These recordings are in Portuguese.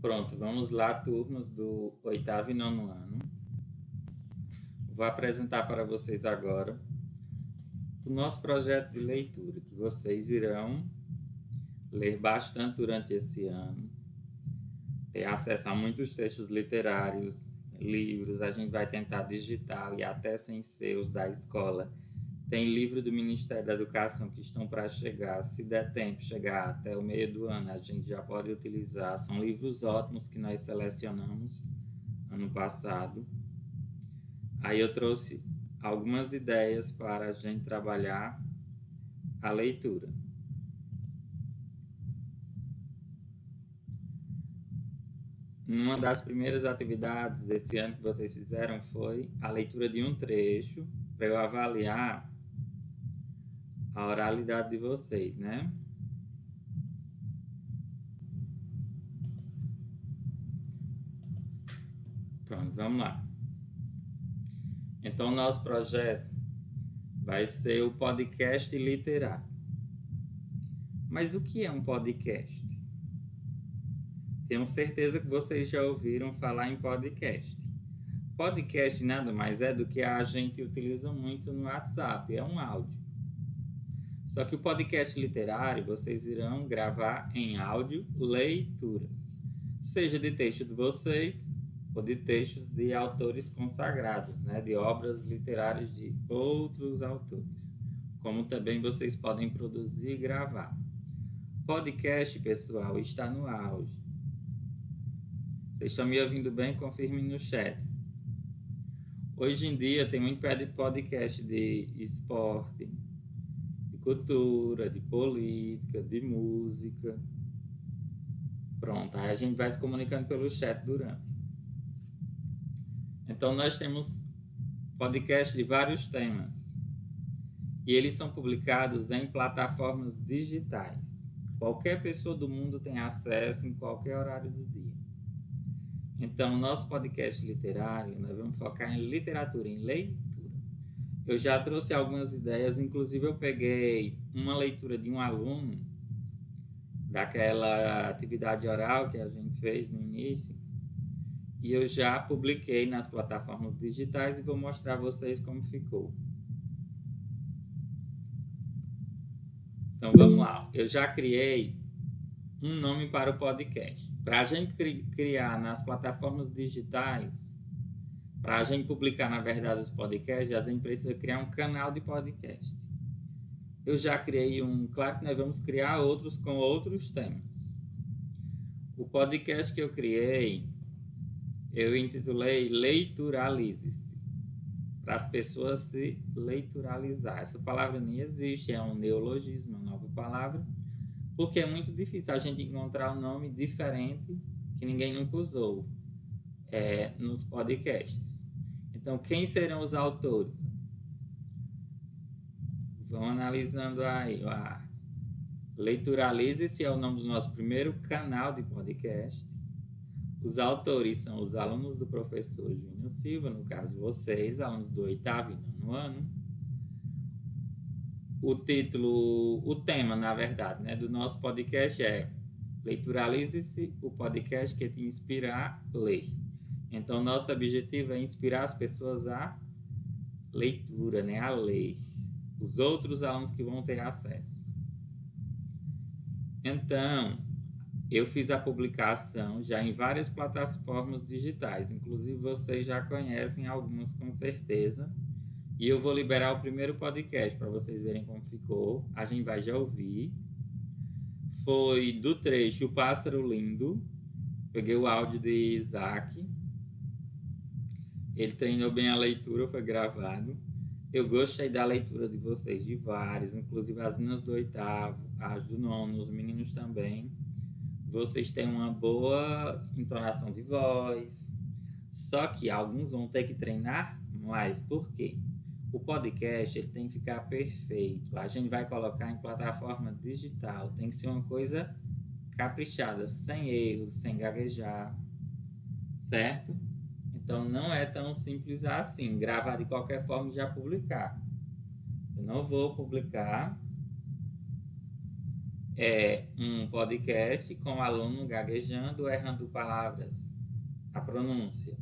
Pronto, vamos lá, turmas do oitavo e nono ano. Vou apresentar para vocês agora o nosso projeto de leitura, que vocês irão ler bastante durante esse ano, ter acesso a muitos textos literários, livros, a gente vai tentar digital e até sem ser os da escola. Tem livro do Ministério da Educação que estão para chegar, se der tempo, chegar até o meio do ano, a gente já pode utilizar. São livros ótimos que nós selecionamos ano passado. Aí eu trouxe algumas ideias para a gente trabalhar a leitura. Uma das primeiras atividades desse ano que vocês fizeram foi a leitura de um trecho para eu avaliar a oralidade de vocês, né? Pronto, vamos lá. Então, nosso projeto vai ser o podcast literário. Mas o que é um podcast? Tenho certeza que vocês já ouviram falar em podcast. Podcast nada mais é do que a gente utiliza muito no WhatsApp, é um áudio. Só que o podcast literário vocês irão gravar em áudio leituras, seja de texto de vocês ou de textos de autores consagrados, né, de obras literárias de outros autores, como também vocês podem produzir e gravar. Podcast, pessoal, está no auge. Vocês estão me ouvindo bem? Confirmem no chat. Hoje em dia tem muito podcast de esporte, de cultura, de política, de música. Pronto, aí a gente vai se comunicando pelo chat durante. Então nós temos podcasts de vários temas e eles são publicados em plataformas digitais. Qualquer pessoa do mundo tem acesso em qualquer horário do dia. Então, nosso podcast literário, nós vamos focar em literatura, em leitura. Eu já trouxe algumas ideias, inclusive eu peguei uma leitura de um aluno daquela atividade oral que a gente fez no início e eu já publiquei nas plataformas digitais e vou mostrar a vocês como ficou. Então, vamos lá. Eu já criei um nome para o podcast. Para a gente criar nas plataformas digitais, para a gente publicar, na verdade, os podcasts, a gente precisa criar um canal de podcast. Eu já criei um, claro que nós vamos criar outros com outros temas. O podcast que eu criei, eu intitulei Leituralize-se, para as pessoas se leituralizar. Essa palavra nem existe, é um neologismo, uma nova palavra, porque é muito difícil a gente encontrar um nome diferente que ninguém nunca usou nos podcasts. Então, quem serão os autores? Vão analisando aí. Leituralize-se é o nome do nosso primeiro canal de podcast. Os autores são os alunos do professor Júnior Silva, no caso vocês, alunos do oitavo e nono ano. O tema, na verdade, né, do nosso podcast é Leituralize-se, o podcast que te inspira a ler. Então, nosso objetivo é inspirar as pessoas a leitura, né, a ler. Os outros alunos que vão ter acesso. Então, eu fiz a publicação já em várias plataformas digitais, inclusive vocês já conhecem algumas com certeza. E eu vou liberar o primeiro podcast para vocês verem como ficou. A gente vai já ouvir. Foi do trecho O Pássaro Lindo. Peguei o áudio de Isaac. Ele treinou bem a leitura, foi gravado. Eu gostei da leitura de vocês, de vários, inclusive as meninas do oitavo, as do nono, os meninos também. Vocês têm uma boa entonação de voz. Só que alguns vão ter que treinar mais. Por quê? O podcast ele tem que ficar perfeito. A gente vai colocar em plataforma digital. Tem que ser uma coisa caprichada, sem erros, sem gaguejar. Certo? Então não é tão simples assim. Gravar de qualquer forma e já publicar. Eu não vou publicar é um podcast com o aluno gaguejando, errando palavras, a pronúncia.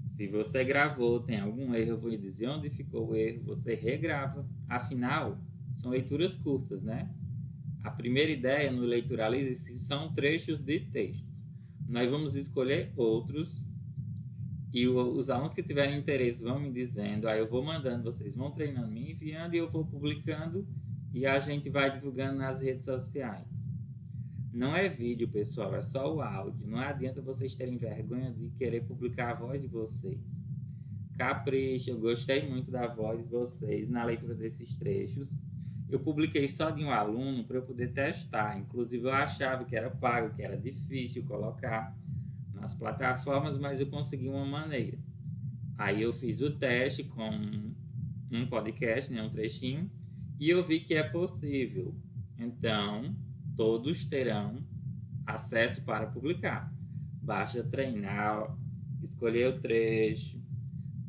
Se você gravou, tem algum erro, eu vou dizer onde ficou o erro, você regrava. Afinal, são leituras curtas, né? A primeira ideia no Leituralize são trechos de textos. Nós vamos escolher outros e os alunos que tiverem interesse vão me dizendo, aí eu vou mandando, vocês vão treinando, me enviando e eu vou publicando e a gente vai divulgando nas redes sociais. Não é vídeo, pessoal, é só o áudio. Não adianta vocês terem vergonha de querer publicar a voz de vocês. Capricha, eu gostei muito da voz de vocês na leitura desses trechos. Eu publiquei só de um aluno para eu poder testar. Inclusive, eu achava que era pago, que era difícil colocar nas plataformas, mas eu consegui uma maneira. Aí eu fiz o teste com um podcast, né, um trechinho, e eu vi que é possível. Então, todos terão acesso para publicar. Basta treinar, escolher o trecho,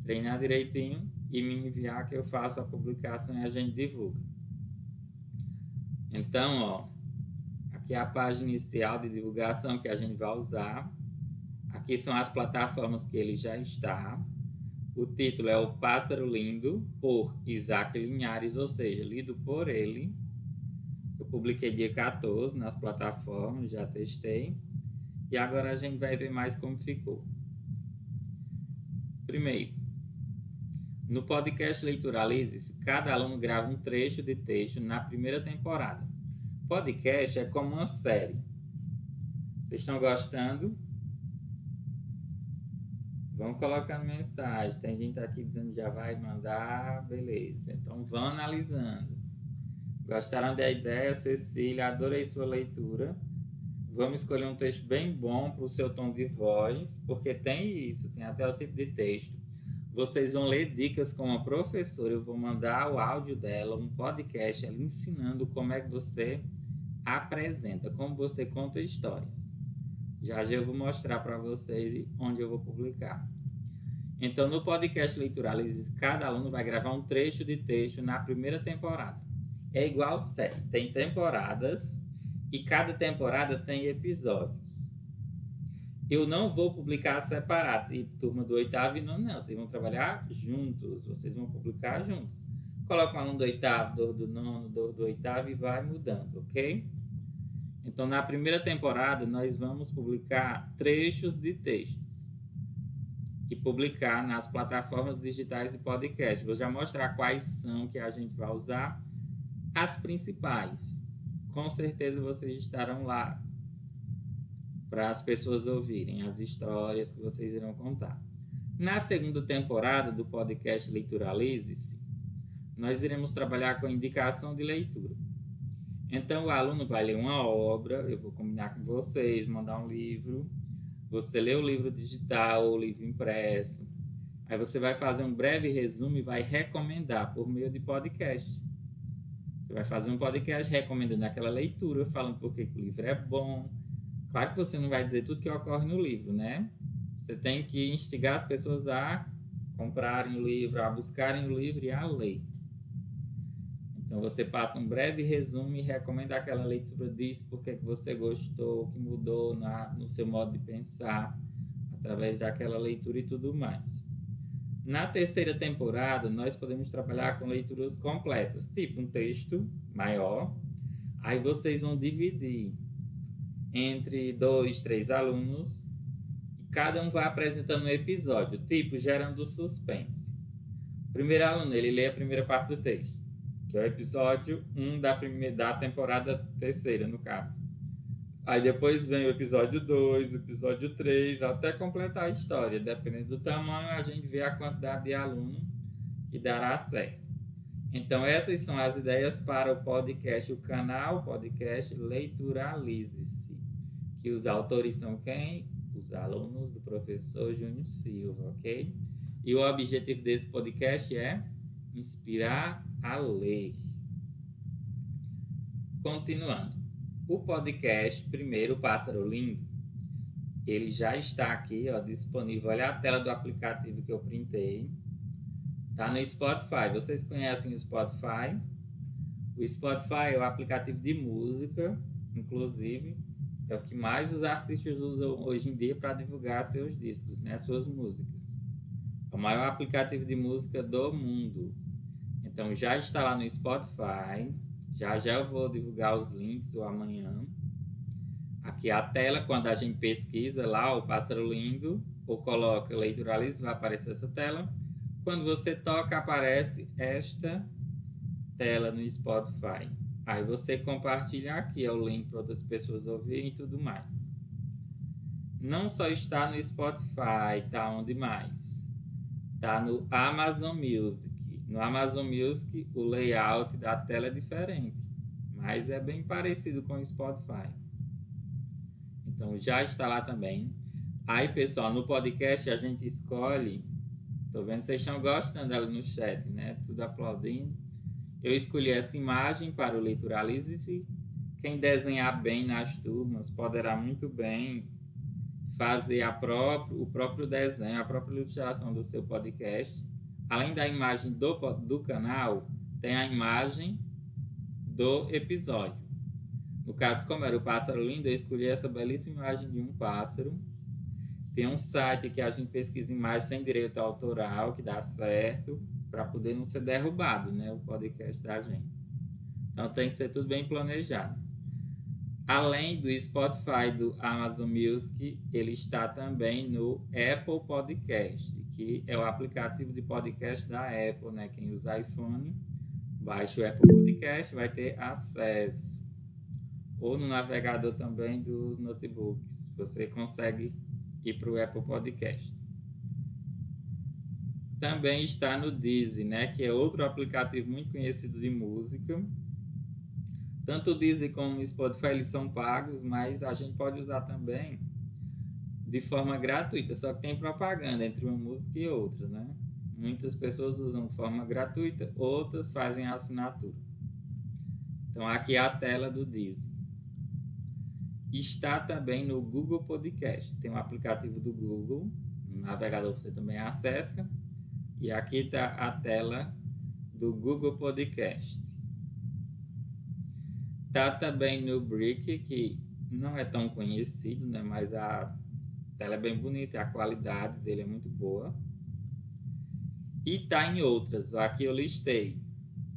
treinar direitinho e me enviar que eu faço a publicação e a gente divulga. Então, ó, aqui é a página inicial de divulgação que a gente vai usar. Aqui são as plataformas que ele já está. O título é O Pássaro Lindo, por Isaac Linhares, ou seja, lido por ele. Eu publiquei dia 14 nas plataformas, já testei. E agora a gente vai ver mais como ficou. Primeiro, no podcast Leituralize, cada aluno grava um trecho de texto na primeira temporada. Podcast é como uma série. Vocês estão gostando? Vão colocando mensagem. Tem gente aqui dizendo que já vai mandar. Beleza. Então vão analisando. Gostaram da ideia, Cecília? Adorei sua leitura. Vamos escolher um texto bem bom para o seu tom de voz, porque tem isso, tem até o tipo de texto. Vocês vão ler dicas com a professora. Eu vou mandar o áudio dela, um podcast, ela ensinando como é que você apresenta, como você conta histórias. Já eu vou mostrar para vocês onde eu vou publicar. Então, no podcast Leituralize, cada aluno vai gravar um trecho de texto na primeira temporada. É igual série, tem temporadas e cada temporada tem episódios. Eu não vou publicar separado, tipo turma do oitavo e nono, não. Vocês vão trabalhar juntos, vocês vão publicar juntos. Coloca um aluno do oitavo, do nono, do oitavo e vai mudando, ok? Então, na primeira temporada, nós vamos publicar trechos de textos e publicar nas plataformas digitais de podcast. Vou já mostrar quais são que a gente vai usar, as principais. Com certeza vocês estarão lá para as pessoas ouvirem as histórias que vocês irão contar. Na segunda temporada do podcast Leituralize-se, nós iremos trabalhar com indicação de leitura. Então, o aluno vai ler uma obra, eu vou combinar com vocês, mandar um livro, você lê o livro digital ou o livro impresso, aí você vai fazer um breve resumo e vai recomendar por meio de podcast. Você vai fazer um podcast recomendando aquela leitura, falando por que o livro é bom. Claro que você não vai dizer tudo que ocorre no livro, né? Você tem que instigar as pessoas a comprarem o livro, a buscarem o livro e a ler. Então, você passa um breve resumo e recomenda aquela leitura, diz por que você gostou, o que mudou no seu modo de pensar, através daquela leitura e tudo mais. Na terceira temporada, nós podemos trabalhar com leituras completas, tipo um texto maior. Aí vocês vão dividir entre 2, 3 alunos e cada um vai apresentando um episódio, tipo gerando suspense. O primeiro aluno, ele lê a primeira parte do texto, que é o episódio 1 da temporada terceira, no caso. Aí depois vem o episódio 2, o episódio 3, até completar a história. Dependendo do tamanho, a gente vê a quantidade de aluno que dará certo. Então, essas são as ideias para o podcast, o canal podcast Leituralize-se, que os autores são quem? Os alunos do professor Júnior Silva, ok? E o objetivo desse podcast é inspirar a ler. Continuando. O podcast, primeiro, o Pássaro Lindo, ele já está aqui, ó, disponível. Olha a tela do aplicativo que eu printei. Tá no Spotify. Vocês conhecem o Spotify? O Spotify é o aplicativo de música, inclusive, é o que mais os artistas usam hoje em dia para divulgar seus discos, né, suas músicas. É o maior aplicativo de música do mundo. Então já está lá no Spotify. Já eu vou divulgar os links ou amanhã. Aqui a tela, quando a gente pesquisa lá o Pássaro Lindo ou coloca Leituralize, vai aparecer essa tela. Quando você toca, aparece esta tela no Spotify. Aí você compartilha aqui, é o link para outras pessoas ouvirem e tudo mais. Não só está no Spotify, tá onde mais? Tá no Amazon Music. No Amazon Music, o layout da tela é diferente, mas é bem parecido com o Spotify. Então já está lá também. Aí, pessoal, no podcast a gente escolhe. Tô vendo que vocês estão gostando ali no chat, né? Tudo aplaudindo. Eu escolhi essa imagem para o Leituralize-se. Quem desenhar bem nas turmas poderá muito bem fazer o próprio desenho, a própria ilustração do seu podcast. Além da imagem do canal, tem a imagem do episódio. No caso, como era o Pássaro Lindo, eu escolhi essa belíssima imagem de um pássaro. Tem um site que a gente pesquisa imagens sem direito autoral, que dá certo, para poder não ser derrubado, né, o podcast da gente. Então tem que ser tudo bem planejado. Além do Spotify, do Amazon Music, ele está também no Apple Podcast, que é o aplicativo de podcast da Apple, né? Quem usa iPhone, baixa o Apple Podcast, vai ter acesso. Ou no navegador também dos notebooks, você consegue ir para o Apple Podcast. Também está no Deezer, né? Que é outro aplicativo muito conhecido de música. Tanto o Deezer como o Spotify, eles são pagos, mas a gente pode usar também de forma gratuita, só que tem propaganda entre uma música e outra, né? Muitas pessoas usam de forma gratuita, outras fazem a assinatura. Então aqui é a tela do Deezer. Está também no Google Podcast, tem um aplicativo do Google, no navegador você também acessa, e aqui está a tela do Google Podcast. Tá também no Brick, que não é tão conhecido, né? Mas a tela é bem bonita, a qualidade dele é muito boa. E tá em outras, aqui eu listei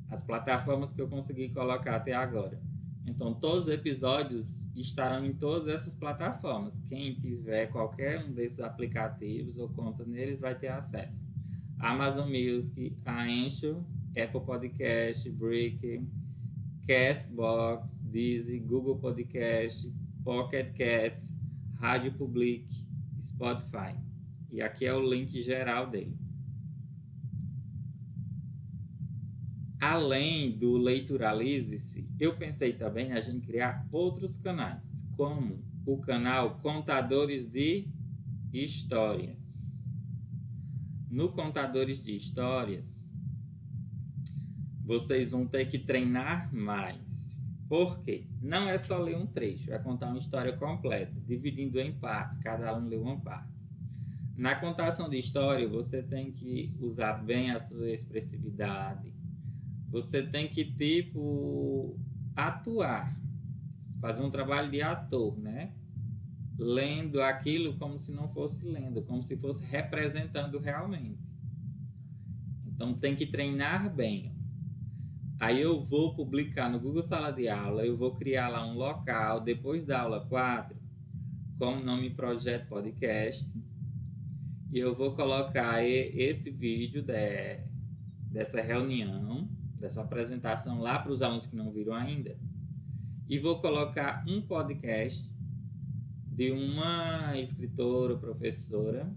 as plataformas que eu consegui colocar até agora. Então todos os episódios estarão em todas essas plataformas. Quem tiver qualquer um desses aplicativos ou conta neles vai ter acesso. Amazon Music, a Anchor, Apple Podcast, Brick, Castbox, Deezer, Google Podcast, Pocket Casts, Rádio Public, Spotify. E aqui é o link geral dele. Além do Leituralize-se, eu pensei também a gente criar outros canais, como o canal Contadores de Histórias. No Contadores de Histórias, vocês vão ter que treinar mais. Por quê? Não é só ler um trecho, é contar uma história completa, dividindo em partes, cada aluno lê uma parte. Na contação de história, você tem que usar bem a sua expressividade. Você tem que, atuar. Fazer um trabalho de ator, né? Lendo aquilo como se não fosse lendo, como se fosse representando realmente. Então, tem que treinar bem. Aí eu vou publicar no Google Sala de Aula, eu vou criar lá um local, depois da aula 4, com o nome Projeto Podcast, e eu vou colocar esse vídeo dessa reunião, dessa apresentação lá para os alunos que não viram ainda, e vou colocar um podcast de uma escritora, professora,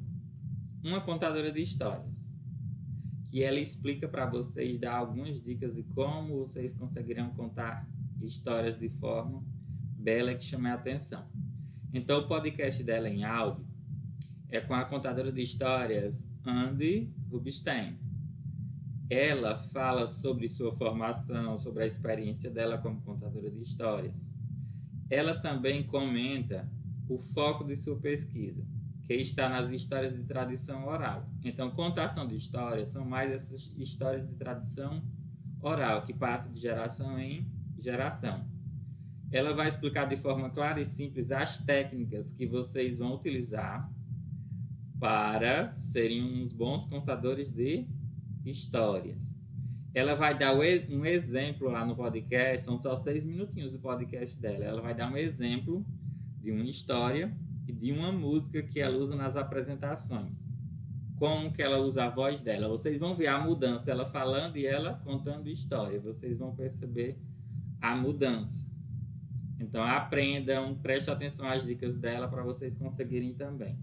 uma contadora de histórias, que ela explica para vocês, dá algumas dicas de como vocês conseguirão contar histórias de forma bela que chame a atenção. Então, o podcast dela em áudio é com a contadora de histórias Andy Rubinstein. Ela fala sobre sua formação, sobre a experiência dela como contadora de histórias. Ela também comenta o foco de sua pesquisa, que está nas histórias de tradição oral. Então, contação de histórias são mais essas histórias de tradição oral, que passa de geração em geração. Ela vai explicar de forma clara e simples as técnicas que vocês vão utilizar para serem uns bons contadores de histórias. Ela vai dar um exemplo lá no podcast, são só 6 minutinhos do podcast dela. Ela vai dar um exemplo de uma história e de uma música que ela usa nas apresentações. Como que ela usa a voz dela. Vocês vão ver a mudança, ela falando e ela contando história. Vocês vão perceber a mudança. Então aprendam, prestem atenção às dicas dela para vocês conseguirem também.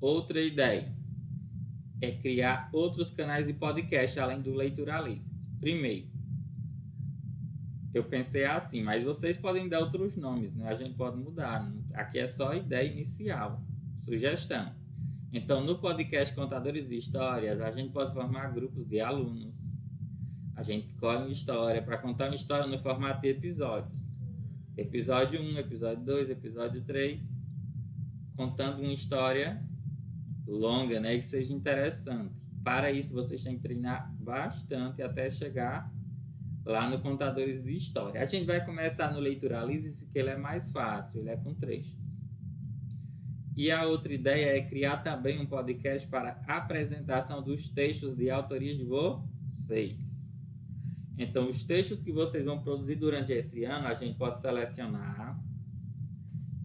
Outra ideia é criar outros canais de podcast além do Leituralize. Primeiro, eu pensei assim, mas vocês podem dar outros nomes, né? A gente pode mudar. Aqui é só ideia inicial, sugestão. Então, no podcast Contadores de Histórias, a gente pode formar grupos de alunos. A gente escolhe uma história para contar uma história no formato de episódios. Episódio 1, episódio 2, episódio 3, contando uma história longa, né, que seja interessante. Para isso, vocês têm que treinar bastante até chegar lá no Contadores de História. A gente vai começar no Leituralize, que ele é mais fácil, ele é com trechos. E a outra ideia é criar também um podcast para apresentação dos textos de autoria de vocês. Então, os textos que vocês vão produzir durante esse ano, a gente pode selecionar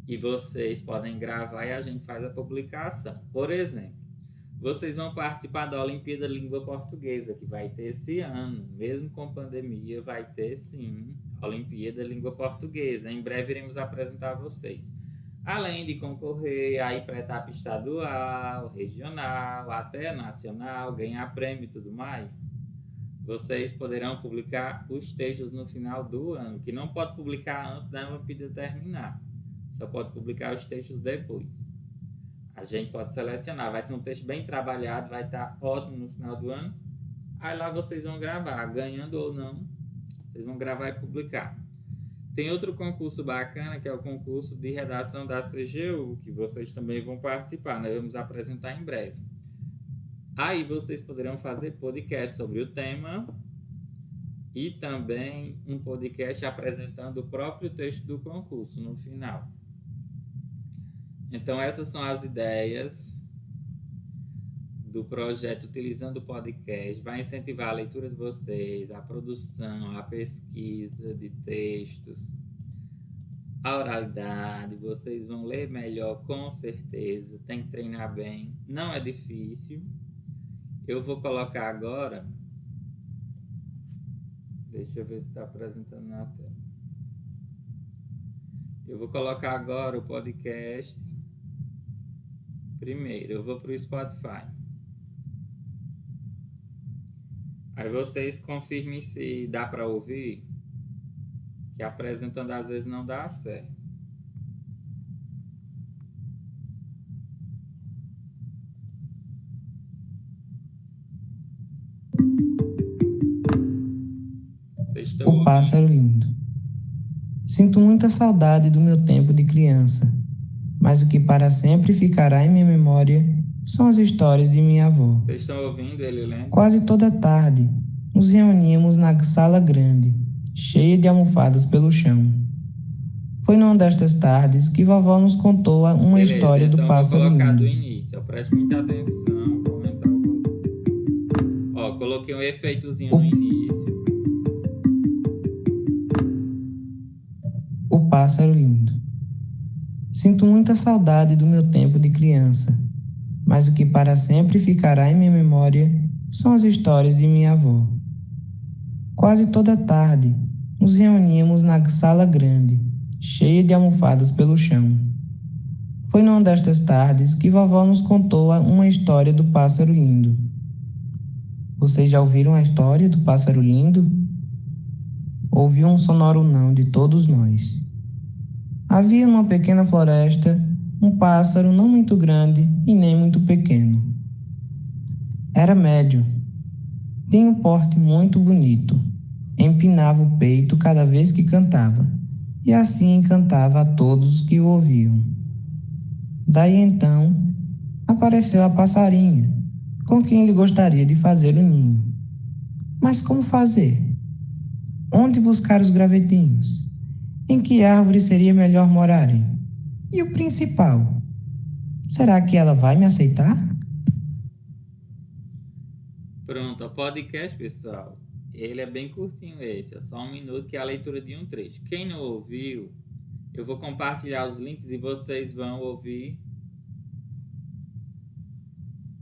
e vocês podem gravar e a gente faz a publicação. Por exemplo, vocês vão participar da Olimpíada de Língua Portuguesa, que vai ter esse ano. Mesmo com pandemia, vai ter sim a Olimpíada de Língua Portuguesa. Em breve iremos apresentar a vocês. Além de concorrer aí para a etapa estadual, regional, até nacional, ganhar prêmio e tudo mais, vocês poderão publicar os textos no final do ano, que não pode publicar antes da Olimpíada terminar. Só pode publicar os textos depois. A gente pode selecionar, vai ser um texto bem trabalhado, vai estar ótimo no final do ano. Aí lá vocês vão gravar, ganhando ou não, vocês vão gravar e publicar. Tem outro concurso bacana, que é o concurso de redação da CGU, que vocês também vão participar, nós vamos apresentar em breve. Aí vocês poderão fazer podcast sobre o tema e também um podcast apresentando o próprio texto do concurso no final. Então essas são as ideias do projeto utilizando o podcast. Vai incentivar a leitura de vocês, a produção, a pesquisa de textos, a oralidade. Vocês vão ler melhor com certeza, tem que treinar bem, não é difícil. Eu vou colocar agora, deixa eu ver se está apresentando na tela. Eu vou colocar agora o podcast. Primeiro, eu vou para o Spotify. Aí vocês confirmem se dá para ouvir, que apresentando às vezes não dá certo. O pássaro lindo. Sinto muita saudade do meu tempo de criança, mas o que para sempre ficará em minha memória são as histórias de minha avó. Vocês estão ouvindo ele lendo? Quase toda tarde, nos reuníamos na sala grande, cheia de almofadas pelo chão. Foi numa destas tardes que vovó nos contou uma história do pássaro lindo. Vou colocar do início, preste muita atenção, vou aumentar o volume. Ó, coloquei um efeitozinho no início. O pássaro lindo. Sinto muita saudade do meu tempo de criança, mas o que para sempre ficará em minha memória são as histórias de minha avó. Quase toda tarde, nos reuníamos na sala grande, cheia de almofadas pelo chão. Foi numa destas tardes que vovó nos contou uma história do pássaro lindo. Vocês já ouviram a história do pássaro lindo? Ouviu um sonoro não de todos nós. Havia numa pequena floresta um pássaro não muito grande e nem muito pequeno. Era médio. Tinha um porte muito bonito. Empinava o peito cada vez que cantava, e assim encantava a todos que o ouviam. Daí então, apareceu a passarinha, com quem ele gostaria de fazer o ninho. Mas como fazer? Onde buscar os gravetinhos? Em que árvore seria melhor morarem? E o principal, será que ela vai me aceitar? Pronto, o podcast, pessoal. Ele é bem curtinho esse, é só 1 minuto, que é a leitura de um trecho. Quem não ouviu, eu vou compartilhar os links e vocês vão ouvir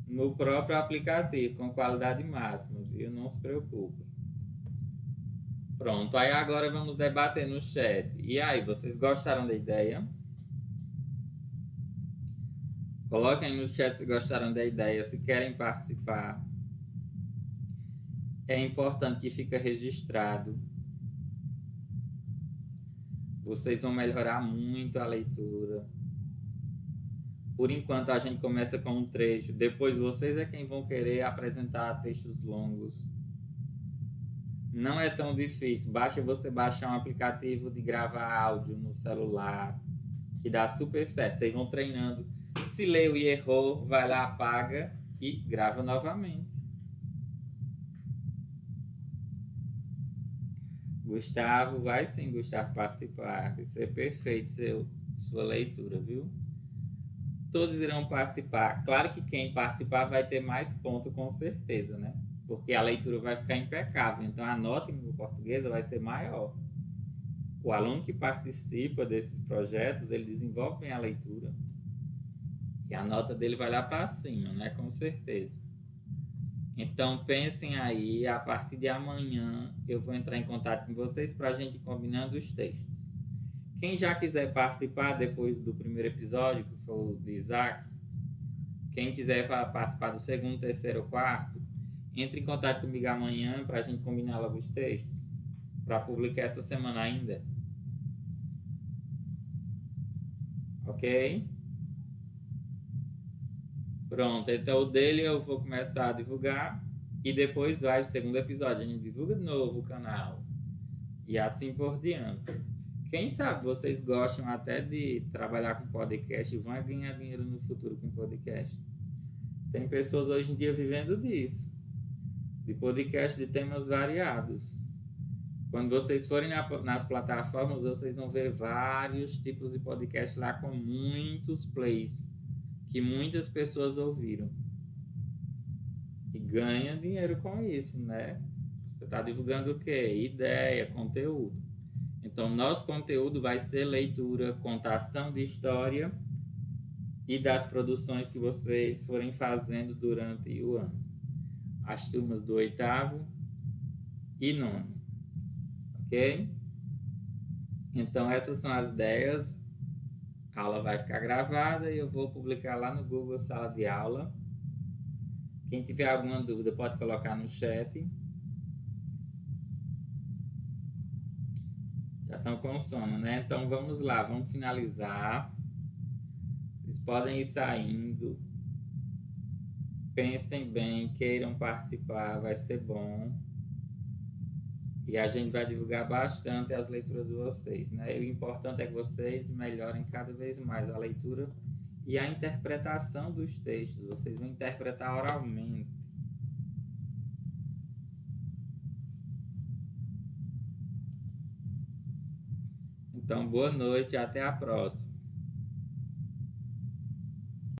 no próprio aplicativo, com qualidade máxima, viu? Não se preocupe. Pronto, aí agora vamos debater no chat. E aí, vocês gostaram da ideia? Coloquem no chat se gostaram da ideia, se querem participar. É importante que fique registrado. Vocês vão melhorar muito a leitura. Por enquanto a gente começa com um trecho, depois vocês é quem vão querer apresentar textos longos. Não é tão difícil, basta você baixar um aplicativo de gravar áudio no celular, que dá super certo. Vocês vão treinando. Se leu e errou, vai lá, apaga e grava novamente. Gustavo, vai sim, Gustavo, participar. Vai ser perfeito sua leitura, viu? Todos irão participar. Claro que quem participar vai ter mais ponto, com certeza, né? Porque a leitura vai ficar impecável. Então a nota em língua portuguesa vai ser maior. O aluno que participa desses projetos, ele desenvolve bem a leitura. E a nota dele vai lá para cima, né? Com certeza. Então pensem aí, a partir de amanhã eu vou entrar em contato com vocês para a gente ir combinando os textos. Quem já quiser participar depois do primeiro episódio, que foi o de Isaac, quem quiser participar do segundo, terceiro ou quarto, entre em contato comigo amanhã para a gente combinar logo os textos, para publicar essa semana ainda. Ok? Pronto, então o dele eu vou começar a divulgar e depois vai o segundo episódio, a gente divulga de novo o canal e assim por diante. Quem sabe vocês gostam até de trabalhar com podcast e vão ganhar dinheiro no futuro com podcast. Tem pessoas hoje em dia vivendo disso, de podcast de temas variados. Quando vocês forem nas plataformas, vocês vão ver vários tipos de podcast lá com muitos plays, que muitas pessoas ouviram. E ganha dinheiro com isso, né? Você está divulgando o quê? Ideia, conteúdo. Então, nosso conteúdo vai ser leitura, contação de história e das produções que vocês forem fazendo durante o ano. As turmas do 8º e 9º. Ok? Então, essas são as ideias. A aula vai ficar gravada e eu vou publicar lá no Google Sala de Aula. Quem tiver alguma dúvida pode colocar no chat. Já estão com sono, né? Então vamos lá, vamos finalizar. Vocês podem ir saindo. Pensem bem, queiram participar, vai ser bom. E a gente vai divulgar bastante as leituras de vocês, né? E o importante é que vocês melhorem cada vez mais a leitura e a interpretação dos textos. Vocês vão interpretar oralmente. Então, boa noite e até a próxima.